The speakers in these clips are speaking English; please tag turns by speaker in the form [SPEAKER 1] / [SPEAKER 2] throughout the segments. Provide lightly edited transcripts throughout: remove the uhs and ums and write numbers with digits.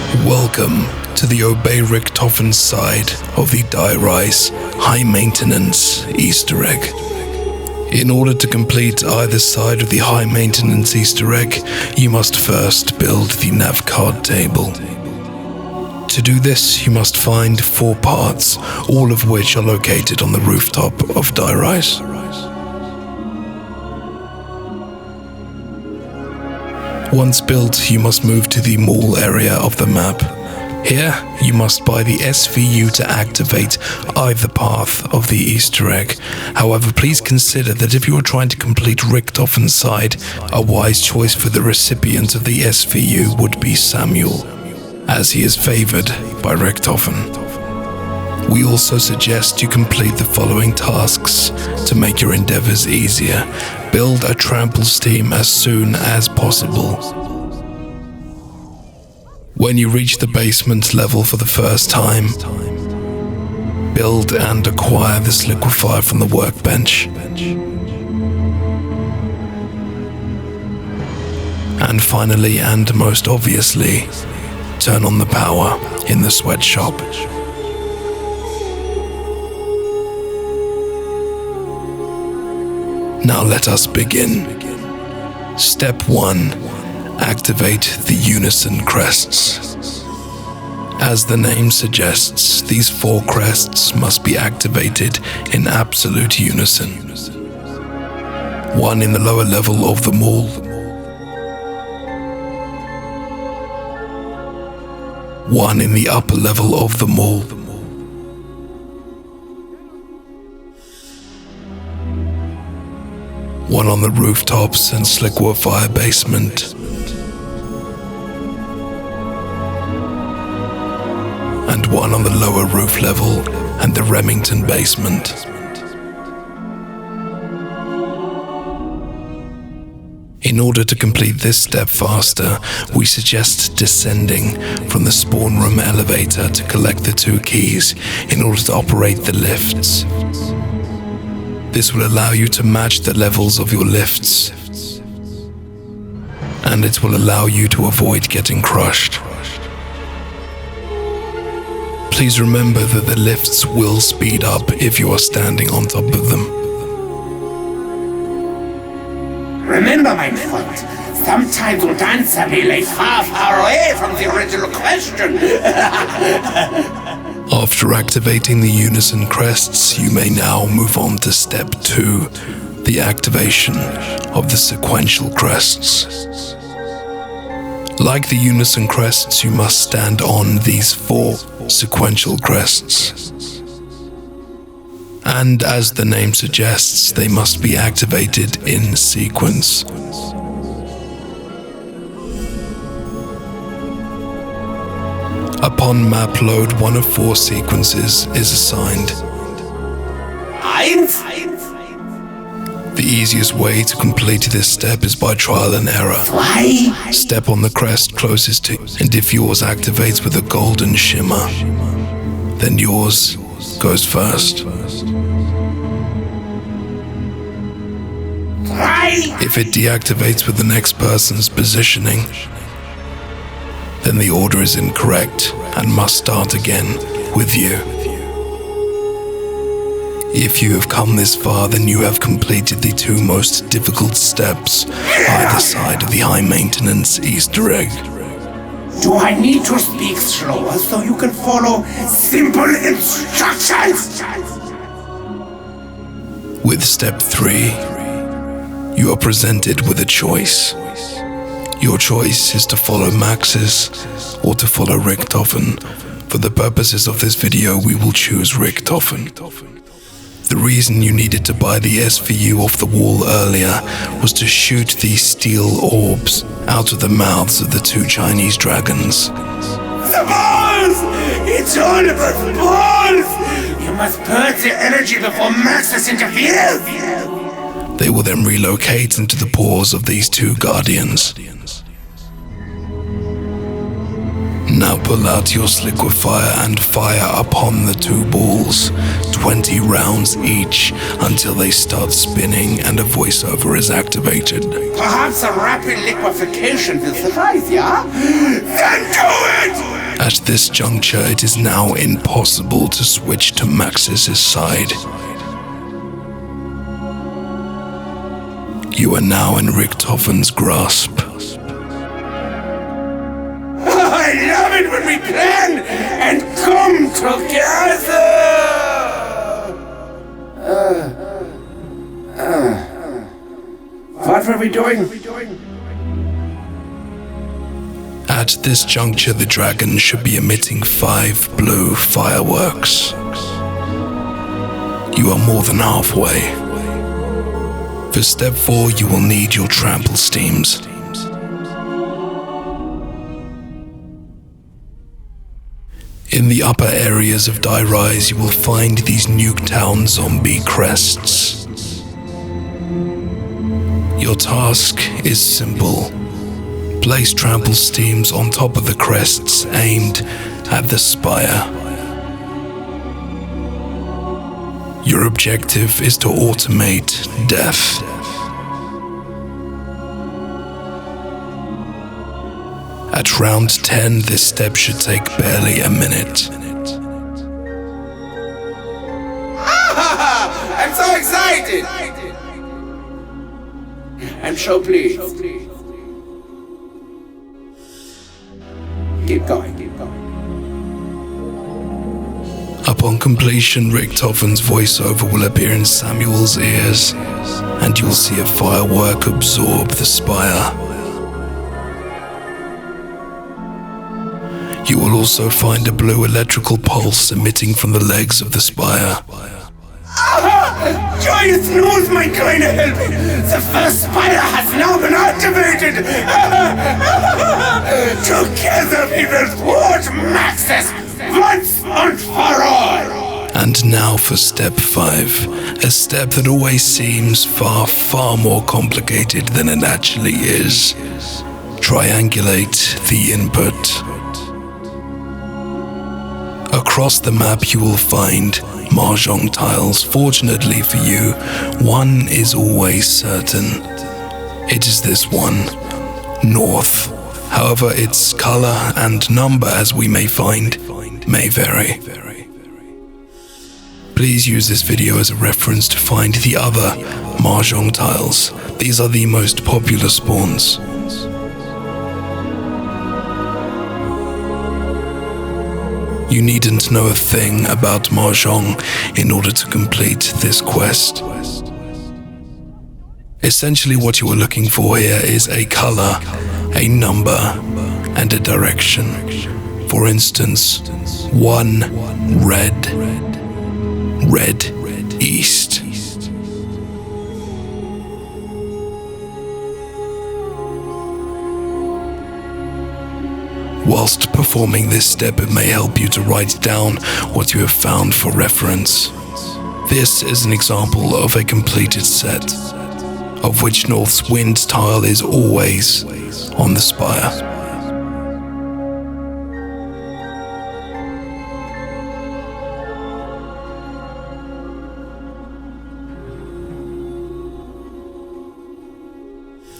[SPEAKER 1] Welcome to the Obey Richtofen side of the Die Rise High Maintenance Easter egg. In order to complete either side of the High Maintenance Easter egg, you must first build the nav card table. To do this, you must find 4 parts, all of which are located on the rooftop of Die Rise. Once built, you must move to the mall area of the map. Here, you must buy the SVU to activate either path of the Easter egg. However, please consider that if you are trying to complete Richtofen's side, a wise choice for the recipient of the SVU would be Samuel, as he is favored by Richtofen. We also suggest you complete the following tasks to make your endeavors easier. Build a Trample team as soon as possible. When you reach the basement level for the first time, build and acquire the Sliquifier from the workbench. And finally, and most obviously, turn on the power in the sweatshop. Now let us begin. Step 1. Activate the Unison Crests. As the name suggests, these 4 crests must be activated in absolute unison. 1 in the lower level of the mall, 1 in the upper level of the mall, 1 on the rooftops and Sliquify basement, and 1 on the lower roof level and the Remington basement. In order to complete this step faster, we suggest descending from the spawn room elevator to collect the 2 keys in order to operate the lifts. This will allow you to match the levels of your lifts, and it will allow you to avoid getting crushed. Please remember that the lifts will speed up if you are standing on top of them.
[SPEAKER 2] Remember, my friend, sometimes old answer may lay far, far away from the original question.
[SPEAKER 1] After activating the Unison Crests, you may now move on to step 2, the activation of the Sequential Crests. Like the Unison Crests, you must stand on these 4 Sequential Crests. And as the name suggests, they must be activated in sequence. Upon map load, 1 of 4 sequences is assigned. The easiest way to complete this step is by trial and error. Step on the crest closest to you, and if yours activates with a golden shimmer, then yours goes first. If it deactivates with the next person's positioning, then the order is incorrect and must start again with you. If you have come this far, then you have completed the 2 most difficult steps either side of the High Maintenance Easter egg.
[SPEAKER 2] Do I need to speak slower so you can follow simple instructions?
[SPEAKER 1] With step 3, you are presented with a choice. Your choice is to follow Max's or to follow Richtofen. For the purposes of this video, we will choose Richtofen. The reason you needed to buy the SVU off the wall earlier was to shoot these steel orbs out of the mouths of the 2 Chinese dragons.
[SPEAKER 2] The balls! It's all about balls! You must purge the energy before Maxis interferes!
[SPEAKER 1] They will then relocate into the paws of these 2 guardians. Now pull out your Sliquifier and fire upon the 2 balls, 20 rounds each, until they start spinning and a voiceover is activated.
[SPEAKER 2] Perhaps a rapid liquefaction will suffice, yeah? Then do it!
[SPEAKER 1] At this juncture, it is now impossible to switch to Maxis' side. You are now in Richtofen's grasp.
[SPEAKER 2] I love it when we plan and come together! What were we doing?
[SPEAKER 1] At this juncture, the dragon should be emitting 5 blue fireworks. You are more than halfway. For step 4, you will need your trample steams. In the upper areas of Die Rise, you will find these Nuketown zombie crests. Your task is simple. Place trample steams on top of the crests aimed at the spire. Your objective is to automate death. At round 10, this step should take barely a minute.
[SPEAKER 2] I'm so excited! I'm so pleased. Keep going.
[SPEAKER 1] Upon completion, Richtofen's voiceover will appear in Samuel's ears, and you'll see a firework absorb the spire. You will also find a blue electrical pulse emitting from the legs of the spire.
[SPEAKER 2] Joyous news, my kind of help! The first spire has now been activated! Together we will thwart Maxis once and for all!
[SPEAKER 1] And now for step 5, a step that always seems far more complicated than it actually is. Triangulate the input. Across the map you will find Mahjong tiles. Fortunately for you, one is always certain. It is this one, North. However, its color and number, as we may find, may vary. Please use this video as a reference to find the other Mahjong tiles. These are the most popular spawns. You needn't know a thing about Mahjong in order to complete this quest. Essentially what you are looking for here is a color, a number, and a direction. For instance, 1 red east. Whilst performing this step, it may help you to write down what you have found for reference. This is an example of a completed set, of which North's wind tile is always on the spire.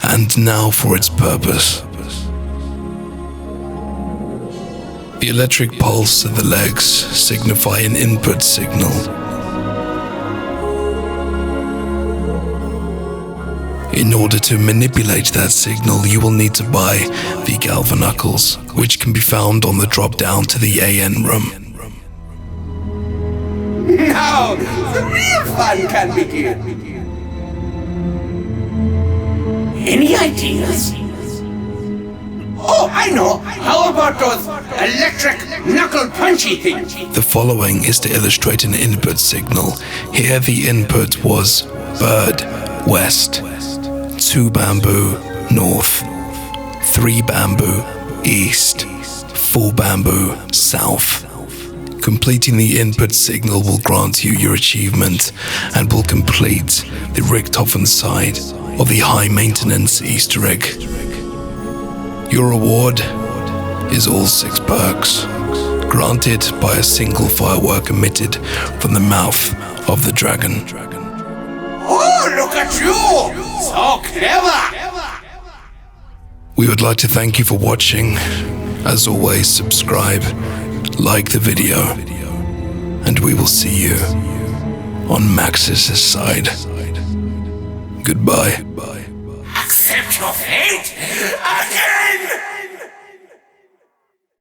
[SPEAKER 1] And now for its purpose. The electric pulse of the legs signify an input signal. In order to manipulate that signal, you will need to buy the Galvaknuckles, which can be found on the drop down to the AN room.
[SPEAKER 2] Now, the real fun can begin. Any ideas? Oh, I know! How about those electric knuckle punchy things?
[SPEAKER 1] The following is to illustrate an input signal. Here the input was bird, west, 2 bamboo, north, 3 bamboo, east, 4 bamboo, south. Completing the input signal will grant you your achievement and will complete the Richtofen side of the high maintenance Easter egg. Your reward is all 6 perks, granted by a single firework emitted from the mouth of the dragon.
[SPEAKER 2] Oh, look at you! So clever!
[SPEAKER 1] We would like to thank you for watching. As always, subscribe, like the video, and we will see you on Max's side. Goodbye.
[SPEAKER 2] Accept your fate again!